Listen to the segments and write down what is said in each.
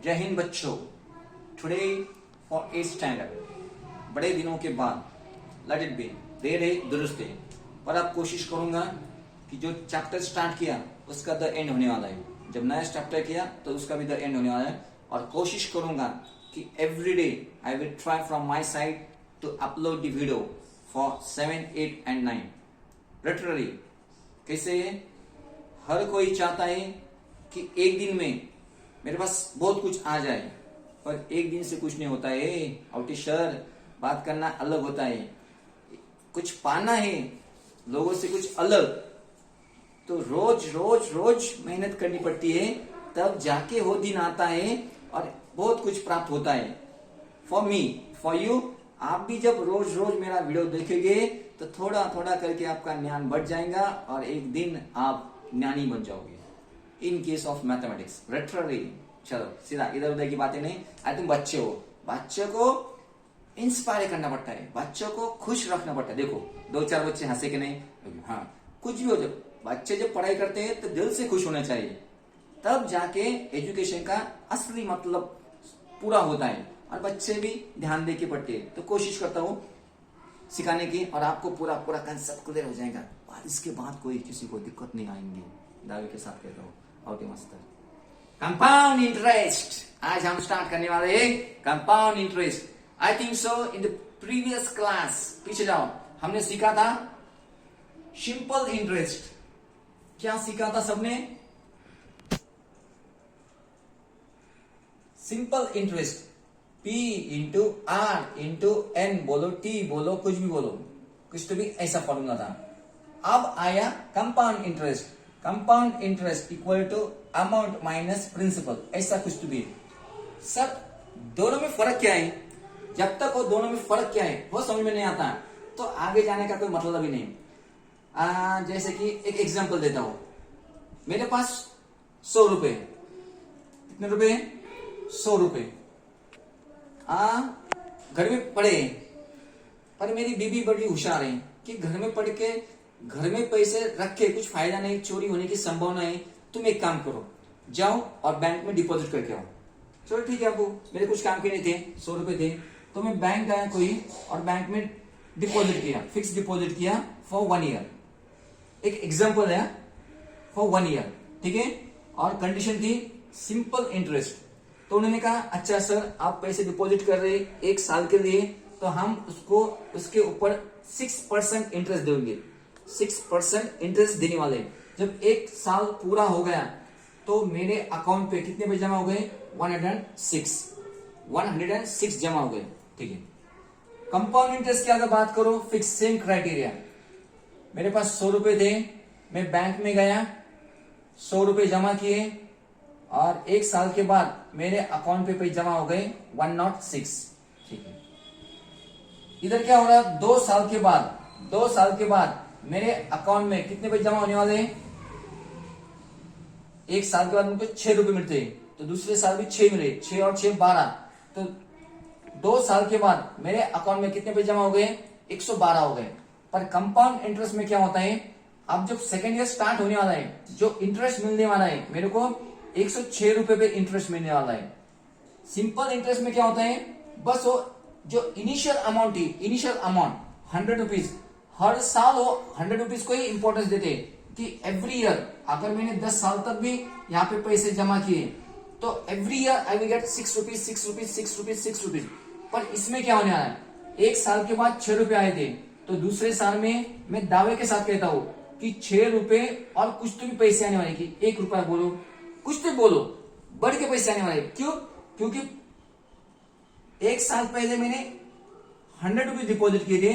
जय हिंद बच्चों। Today for 8th standard, बड़े दिनों के बाद लेट इट बी, देर है दुरुस्त है, पर अब कोशिश करूंगा कि जो चैप्टर स्टार्ट किया उसका द एंड होने वाला है। जब नया चैप्टर किया तो उसका भी द एंड होने वाला है, और कोशिश करूंगा कि every day I will try from my side to upload the video for 7, 8 and 9 literally. कैसे है, हर कोई चाहता है कि एक दिन में मेरे पास बहुत कुछ आ जाए, पर एक दिन से कुछ नहीं होता है। आउटिशर बात करना अलग होता है, कुछ पाना है लोगों से कुछ अलग, तो रोज रोज रोज मेहनत करनी पड़ती है, तब जाके वो दिन आता है और बहुत कुछ प्राप्त होता है। फॉर मी, फॉर यू, आप भी जब रोज रोज मेरा वीडियो देखेंगे तो थोड़ा थोड़ा करके आपका ज्ञान बढ़ जाएगा और एक दिन आप ज्ञानी बन जाओगे। In case of mathematics literally. चलो सीधा इधर उधर की बातें नहीं। आज तुम बच्चे हो, बच्चे को इंस्पायर करना पड़ता है, बच्चों को खुश रखना पड़ता है। देखो 2-4 बच्चे हंसे कि नहीं, हाँ कुछ भी हो, जब बच्चे जब पढ़ाई करते हैं तो दिल से खुश होना चाहिए, तब जाके एजुकेशन का असली मतलब पूरा होता है और बच्चे भी ध्यान दे के पढ़ते हैं। तो कोशिश करता हूँ सिखाने की, और आपको पूरा पूरा कंसेप्ट क्लियर हो जाएगा और इसके बाद कोई किसी को दिक्कत नहीं आएंगी, दावे के साथ कहता हूँ। ओके मास्टर, कंपाउंड इंटरेस्ट आज हम स्टार्ट करने वाले हैं। Compound interest, I think so in the previous class, पीछे जाओ, हमने सीखा था सिंपल इंटरेस्ट। क्या सीखा था सबने? Simple interest, P into R into N बोलो, T बोलो, कुछ भी बोलो, कुछ तो भी ऐसा फॉर्मूला था। अब आया compound interest. Compound interest equal to amount minus principal, ऐसा कुछ तो भी। सर दोनों में फर्क क्या है? जब तक वो दोनों में फर्क क्या है वो समझ में नहीं आता तो आगे जाने का कोई मतलब ही नहीं। जैसे कि एक एग्जांपल देता हूं, मेरे पास 100 रुपए, कितने रुपए? 100 रुपए घर में पड़े, पर मेरी बीबी बड़ी होशियार है कि घर में पड़ के घर में पैसे रख के कुछ फायदा नहीं, चोरी होने की संभावना है। तुम एक काम करो, जाओ और बैंक में डिपॉजिट करके आओ। चलो ठीक है अबू, मेरे कुछ काम के नहीं थे, 100 रुपए थे, तो मैं बैंक गया कोई और बैंक में डिपॉजिट किया, फिक्स डिपॉजिट किया फॉर 1 ईयर। एक एग्जांपल है, फॉर 1 ईयर, ठीक है। और कंडीशन थी सिंपल इंटरेस्ट। तो उन्होंने कहा अच्छा सर आप पैसे डिपॉजिट कर रहे 1 साल के लिए, तो हम उसको उसके ऊपर 6% इंटरेस्ट देंगे, 6% इंटरेस्ट देने वाले। जब 1 साल पूरा हो गया तो मेरे अकाउंट पे कितने पैसे जमा हो गए? 106 जमा हो गए, ठीक है। कंपाउंड इंटरेस्ट की अगर बात करो, फिक्स सेम क्राइटेरिया। मेरे पास 100 रुपए थे, मैं बैंक में गया, 100 रुपए जमा किए और 1 साल के बाद मेरे अकाउंट पे पैसे जमा हो गए 106, ठीक है। इधर क्या हो रहा? 2 साल के बाद मेरे अकाउंट में कितने पैसे जमा होने वाले हैं? 1 साल के बाद मुझको 6 रुपए मिलते हैं, तो दूसरे साल भी 6 मिले, 6 और 6 12, तो 2 साल के बाद मेरे अकाउंट में कितने पैसे जमा हो गए? 112 हो गए। पर कंपाउंड इंटरेस्ट में क्या होता है, अब जब सेकेंड ईयर स्टार्ट होने वाला है, जो इंटरेस्ट मिलने वाला है मेरे को 106 रुपए पे इंटरेस्ट मिलने वाला है। सिंपल इंटरेस्ट में क्या होता है, बस वो जो इनिशियल अमाउंट थी, इनिशियल अमाउंट 100 रुपीज, हर साल वो 100 रुपीज को ही इंपॉर्टेंस देते हैं कि एवरी ईयर अगर मैंने 10 साल तक भी यहाँ पे पैसे जमा किए तो every year I will get 6 rupees, 6 rupees, 6 rupees, 6 rupees. पर इसमें क्या होने वाला है, 1 साल के बाद 6 रुपए आए थे, तो दूसरे साल में मैं दावे के साथ कहता हूं कि 6 रुपए और कुछ तो भी पैसे आने वाले, कि 1 रुपया बोलो, कुछ तो बोलो, बढ़ के पैसे आने वाले। क्यों? क्योंकि 1 साल पहले मैंने 100 रुपीज डिपॉजिट किए थे,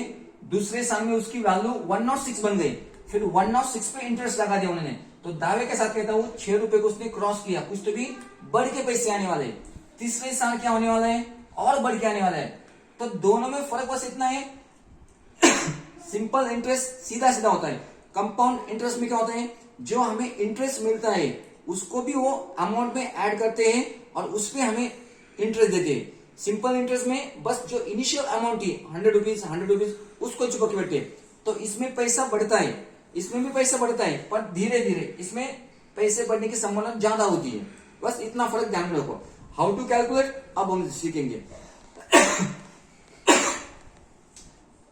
दूसरे साल में उसकी वैल्यू 106 बन गई, फिर 106 पे इंटरेस्ट लगा दिया उन्होंने, तो दावे के साथ कहता हूं 6 रुपए को उसने क्रॉस किया, कुछ तो भी बढ़ के पैसे आने वाले। तीसरे साल क्या होने वाला है, और बढ़ के आने वाला है। तो दोनों में फर्क बस इतना है सिंपल इंटरेस्ट सीधा सीधा होता है, कंपाउंड इंटरेस्ट में क्या होता है, जो हमें इंटरेस्ट मिलता है उसको भी वो अमाउंट में ऐड करते हैं और उसपे हमें इंटरेस्ट देते हैं। सिंपल इंटरेस्ट में बस जो इनिशियल अमाउंट थी 100 रुपीज उसको चुका के बैठते हैं, तो इसमें पैसा बढ़ता है, इसमें भी पैसा बढ़ता है, पर धीरे धीरे इसमें पैसे बढ़ने की संभावना ज्यादा होती है। बस इतना फर्क ध्यान में रखो। हाउ टू कैलकुलेट अब हम सीखेंगे।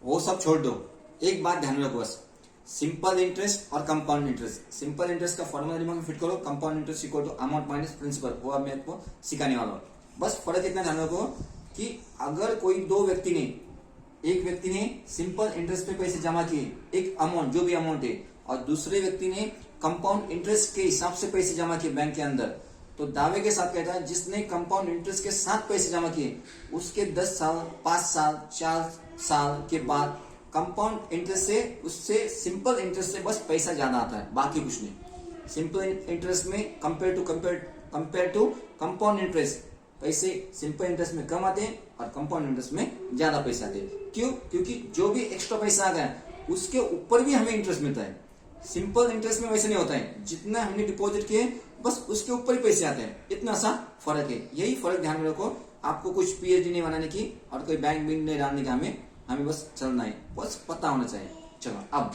वो सब छोड़ दो, एक बात ध्यान में रखो बस, सिंपल इंटरेस्ट और कंपाउंड इंटरेस्ट। सिंपल इंटरेस्ट का फॉर्मूला दिमाग में फिट करो, compound interest equal to amount minus principal, वो अब मैं आपको सिखाने वाला हूँ। बस फर्क इतना ध्यान रखो कि अगर कोई दो व्यक्ति ने, एक व्यक्ति ने सिंपल इंटरेस्ट पे पैसे जमा किए, एक अमाउंट जो भी अमाउंट है, और दूसरे व्यक्ति ने कंपाउंड इंटरेस्ट के हिसाब से पैसे जमा किए बैंक के अंदर, तो दावे के साथ कहता है जिसने कंपाउंड इंटरेस्ट के साथ पैसे जमा किए उसके 10 साल, 5 साल, 4 साल के बाद कंपाउंड इंटरेस्ट से, उससे सिंपल इंटरेस्ट से बस पैसा ज्यादा आता है, बाकी कुछ नहीं। सिंपल इंटरेस्ट में कंपेयर टू कंपाउंड इंटरेस्ट पैसे सिंपल इंटरेस्ट में कम आते हैं और कंपाउंड इंटरेस्ट में ज्यादा पैसे आते हैं। क्यों? क्योंकि जो भी एक्स्ट्रा पैसा आ गया उसके ऊपर भी हमें इंटरेस्ट मिलता है। सिंपल इंटरेस्ट में वैसे नहीं होता है, जितना हमने डिपॉजिट किए बस उसके ऊपर ही पैसे आते हैं, इतना सा फर्क है। यही फर्क ध्यान में रखो, आपको कुछ पीएचडी नहीं बनाने की और कोई बैंक बिंक नहीं डालने का, हमें बस चलना है, बस पता होना चाहिए। चलो अब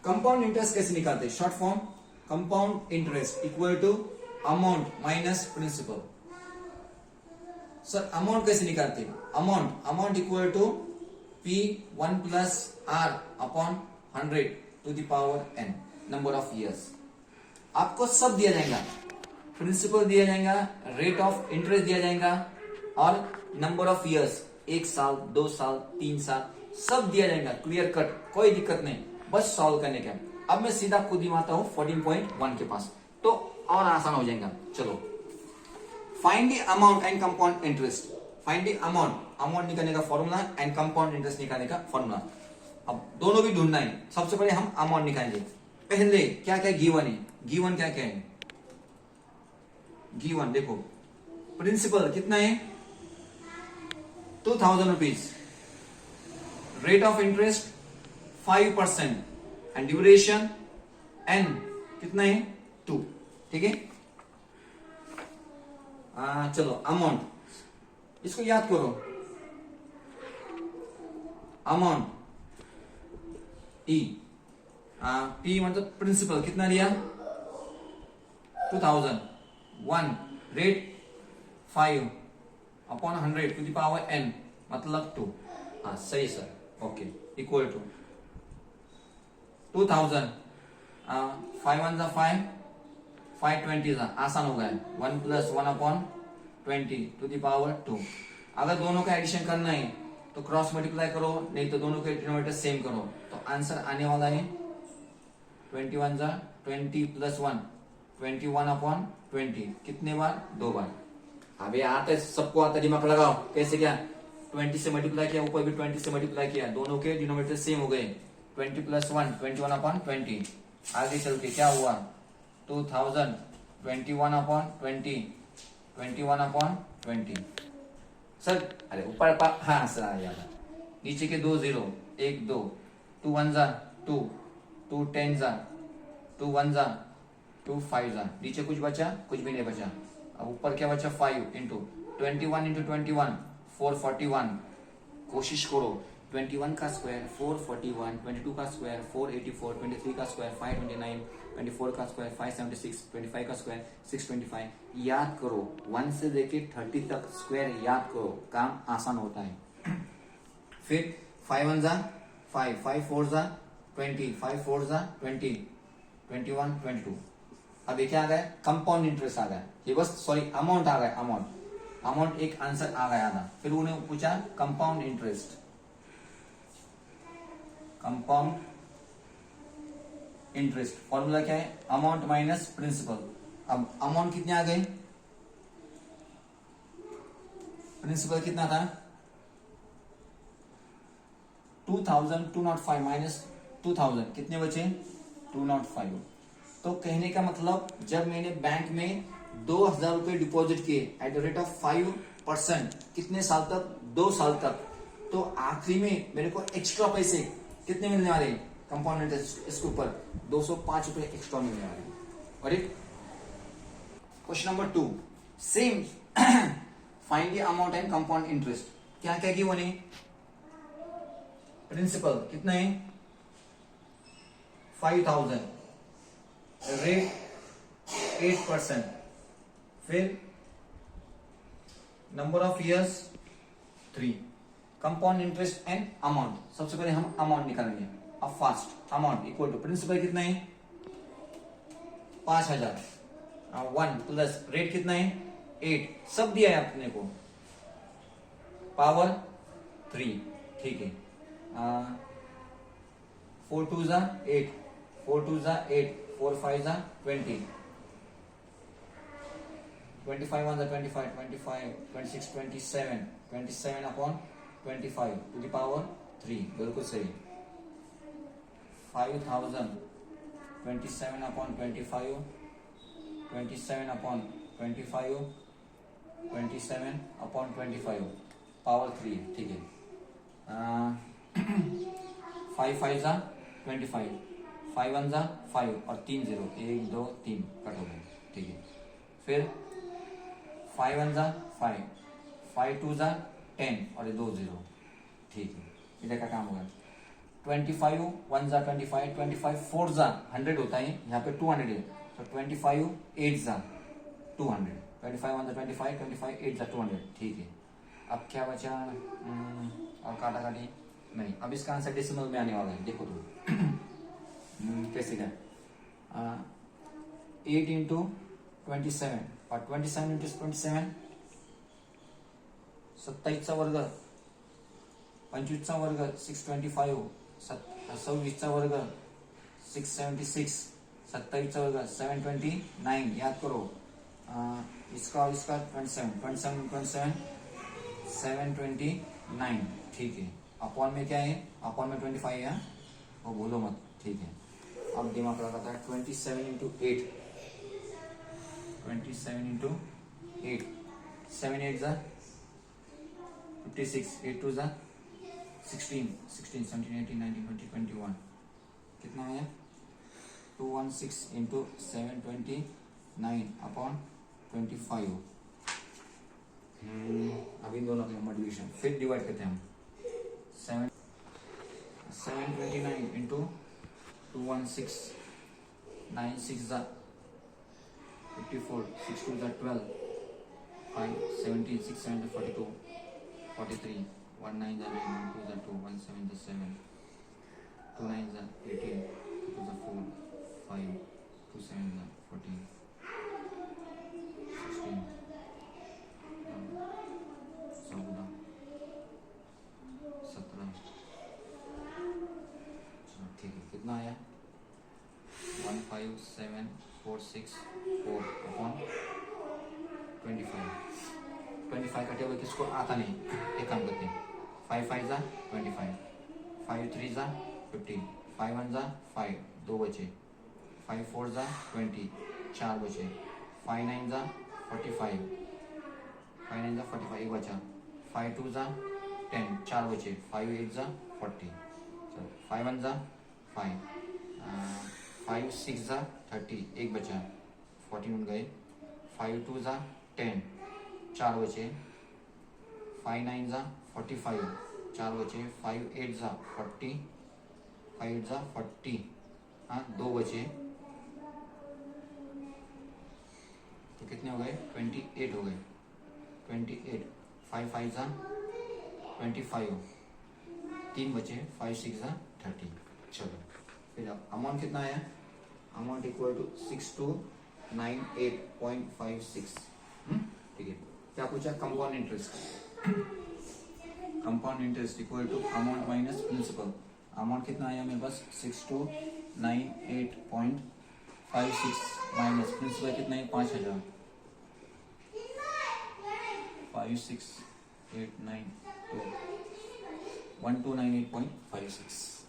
कंपाउंड इंटरेस्ट कैसे निकालते हैं? Short form compound interest equal to amount minus principal. Sir amount कैसे निकालते हैं? Amount equal to P1 plus R upon 100 to the power n number of years. आपको सब दिया जाएगा, प्रिंसिपल दिया जाएगा, रेट ऑफ इंटरेस्ट दिया जाएगा और नंबर ऑफ ईयर्स, 1 साल, 2 साल, 3 साल, सब दिया जाएगा, क्लियर कट, कोई दिक्कत नहीं, बस सॉल्व करने का। अब मैं सीधा खुद ही आता हूं 14.1 के पास, तो और आसान हो जाएगा। चलो find the amount and compound interest. Find the amount निकालने का फॉर्मूला एंड कंपाउंड इंटरेस्ट निकालने का फॉर्मूला। अब दोनों भी ढूंढना है। सबसे पहले हम अमाउंट निकालेंगे। पहले क्या क्या गिवन है? गिवन क्या क्या है? गिवन देखो, प्रिंसिपल कितना है? 2000 rupees, rate of interest 5% and duration n कितना है? 2। ठीक है, चलो अमाउंट, इसको याद करो। अमाउंट ई, पी मतलब प्रिंसिपल कितना लिया? 2000, 1 rate 5 upon 100 to the power n मतलब 2। हाँ सही सर, ओके, इक्वल टू 2000, 5 1 जा 5, 5 20 जा, आसान हो गया, 1 plus 1 upon 20 to the power 2। अगर दोनों का एडिशन करना है तो क्रॉस मल्टीप्लाई करो, नहीं तो दोनों के डिनोमिनेटर सेम करो, तो आंसर आने वाला है 21 जा 20 प्लस 1, 21 अपॉन 20, कितने बार? 2 बार। अबे आता है, सबको आता है, दिमाग लगाओ कैसे क्या? 20 से मल्टीप्लाई किया, ऊपर भी 20 से मल्टीप्लाई किया, दोनों के डिनोमिनेटर सेम हो गए, 20 प्लस 1 21 अपॉन 20। आगे चल के क्या हुआ? 2000 21 अपॉन 20, 21 अपॉन 20। सर अरे ऊपर हाँ सर आ गया, नीचे के 2 0, 1 2, 2 1 जा 2, 2 10 जा, 2 1 जा 2 5 जा, नीचे कुछ बचा? कुछ भी नहीं बचा। अब ऊपर क्या बचा? 5 इंटू 21 इंटू 21 441। कोशिश करो, 21 का स्क्वायर 441, 22 का स्क्वायर 484, 23 का स्क्वायर 529, 24 का स्क्वायर 576, 25 का स्क्वायर 625। याद करो, 1 से लेके 30 तक स्क्वायर याद करो, काम आसान होता है। फिर 5 1 जा 5, 5 4 जा 20, 5 4 जा 20, 21 22। अब ये क्या आ गया? कंपाउंड इंटरेस्ट आ गया। ये बस सॉरी अमाउंट आ गया, अमाउंट एक आंसर आ गया था। फिर उन्हें पूछा compound interest, compound interest formula क्या है? Amount minus principal. अब अमाउंट कितने आ गए? प्रिंसिपल कितना था? 2000, 205 माइनस 2000 कितने बचे? 205। तो कहने का मतलब जब मैंने बैंक में 2000 रुपए डिपॉजिट किए एट द रेट ऑफ 5%, कितने साल तक? 2 साल तक, तो आखिरी में मेरे को एक्स्ट्रा पैसे कितने मिलने वाले? कंपाउंड इंटरेस्ट इसके ऊपर 205 रुपए एक्स्ट्रा मिलने वाले। और एक question number 2 same, find the amount and compound interest. क्या क्या गिवन है? प्रिंसिपल कितना है? 5000, रेट 8%, फिर number of years 3, compound interest and amount. सबसे पहले हम अमाउंट निकालेंगे। अब first amount equal to principal कितना है 5000, 1 प्लस रेट कितना है 8, सब दिया है अपने को, पावर 3, ठीक है। 4 2 जा 8, 4 2 जा 8, 4 5 जा 20, 25 1 जा 25, 25 26 27, 27 अपॉन 25 टू द पावर 3, बिल्कुल सही। 5000 27 अपॉन 25, 27 अपॉन 25, 27 अपॉन 25 पावर 3, ठीक है। 5 5 जा 25, 5 1 जा 5 और 3 0, 1 2 3 कट हो गए, ठीक है। फिर 5 1 जा 5, 5 2 जा 10 और 2 0, ठीक है। इधर का काम होगा। 25 1 जा 25, 25 4 जा 100 होता है, यहाँ पे 200 है, तो 25 8 जा 200, 25 1 जा 25, 25 8 जा 200, ठीक है। अब क्या बचा, और काटा काटी नहीं। अब इसका आंसर डेसिमल में आने वाला है, देखो तुम कैसे क्या। 8 इंटू 27 और 27 इंटू 27, 27चा वर्ग, 25चा वर्ग 625, 26चा वर्ग 676, 27चा वर्ग 729, याद करो। इसका और इसका 27, 27 27 729, ठीक है। अपॉन में क्या है, अपॉन में 25 है, वो भूलो मत, ठीक है। अब दिमाग लगाता है 27 इंटू 8, 27 इंटू 8, 7 8 जा 56, 8 2 जा 16, 16 17 18 19 20 21, कितना है 216 इंटू 729 अपॉन 25। अभी दोनों का मल्टीप्लिकेशन, फिर डिवाइड करते हैं हम। 729 इंटू 216, 9 6 जा 54, 6 2 जा 12, 5 17, 6 7 जा 42, 43, 1 9 जा 9, 1 2 जा 2, 1 7 जा 7, 2 9 जा 18, 2 जा 4, 5, 2 7 जा 14, 16, 14, 17, ठीक है। कितना आया 15746 अपॉन 25 कटे हुए किसको आता नहीं, एक काम करते हैं। 5 5 जा 25, 5 3 जा 15, 5 1 जा 5, 2 बचे, 5 4 जा 20, 4 बचे, 5 9 जा 45, 5 9 जा 45, एक बचा, 5 2 जा 10, 4 बचे, 5 8 जा 40, 5 1 जा 5, 5 6 जा 30, एक बचा, 41 गए, 5 2 जा 10, 4 बचे, 5 9 जा 45, 4 बचे, 5 8 जा 40, 5 8 जा 40, हाँ 2 बचे, तो कितने हो गए 28 हो गए, 28, 5 5 जा 25, 3 बचे, 5 6 जा 30। चलो फिर अब अमाउंट कितना आया, अमाउंट इक्वल टू 6298.56, ठीक है। क्या पूछा, compound interest, compound interest equal to amount minus principal. Amount कितना आया मेरे पास 6298.56 माइनस प्रिंसिपल कितना है 5000, 5689 1298.56।